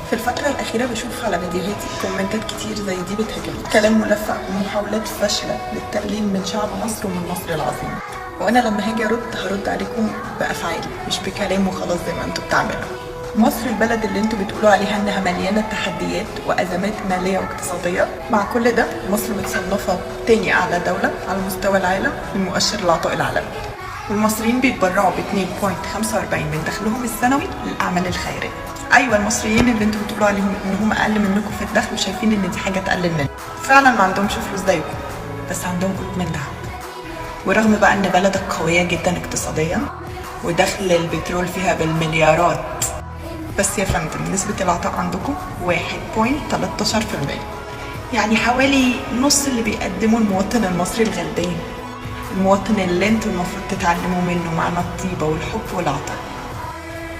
في الفترة الأخيرة بشوف على فيديوهاتي كومنتات كتير زي دي بتهاجمني، كلام ملفق ومحاولات فاشلة للتقليل من شعب مصر ومن مصر العظيم. وأنا لما هاجي هرد عليكم بأفعالي مش بكلام وخلاص زي ما انتوا بتعملوا. مصر البلد اللي انتوا بتقولوا عليها انها مليانة تحديات وأزمات مالية واقتصادية، مع كل ده مصر متصنفة تاني أعلى دولة على مستوى العالم من مؤشر العطاء العالمي. والمصريين بيتبرعوا ب 2.45 من دخلهم السنوي للأعمال الخيرية. ايوه المصريين اللي انتوا بتقولوا عليهم انهم اقل منكم في الدخل وشايفين ان دي حاجه تقلل منكم، فعلا ما عندهمش فلوس زيكم، بس عندهم قلوب من دهب. ورغم بقى ان بلدك قويه جدا اقتصاديا ودخل البترول فيها بالمليارات، بس يا فندم نسبه العطاء عندكم 1.13%، يعني حوالي نص اللي بيقدمه المواطن المصري الغلبان، المواطن اللي انتوا المفروض تتعلموا منه معنى الطيبه والحب والعطاء.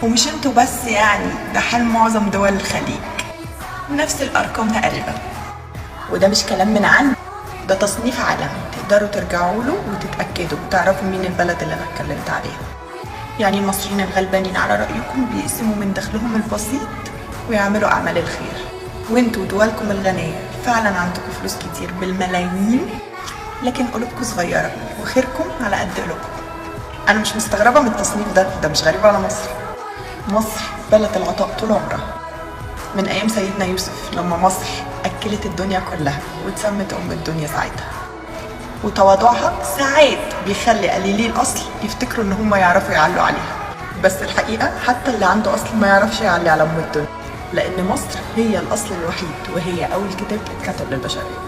ومش انتوا بس، يعني ده حال معظم دول الخليج، نفس الارقام تقريبا. وده مش كلام من عندي، ده تصنيف عالمي تقدروا ترجعوا له وتتاكدوا وتعرفوا مين البلد اللي انا اتكلمت عليها. يعني المصريين الغلبانين على رايكم بيقسموا من دخلهم البسيط ويعملوا اعمال الخير، وانتوا دولكم الغنيه فعلا عندكم فلوس كتير بالملايين، لكن قلوبكم صغيره وخيركم على قد قلوبكم. انا مش مستغربه من التصنيف ده مش غريب على مصر. مصر بلد العطاء طول عمرها، من ايام سيدنا يوسف لما مصر اكلت الدنيا كلها واتسمت ام الدنيا ساعتها. وتواضعها ساعات بيخلي قليلي الاصل يفتكروا ان هم يعرفوا يعلوا عليها، بس الحقيقه حتى اللي عنده اصل ما يعرفش يعلي على ام الدنيا، لان مصر هي الاصل الوحيد وهي اول كتاب اتكتب للبشريه.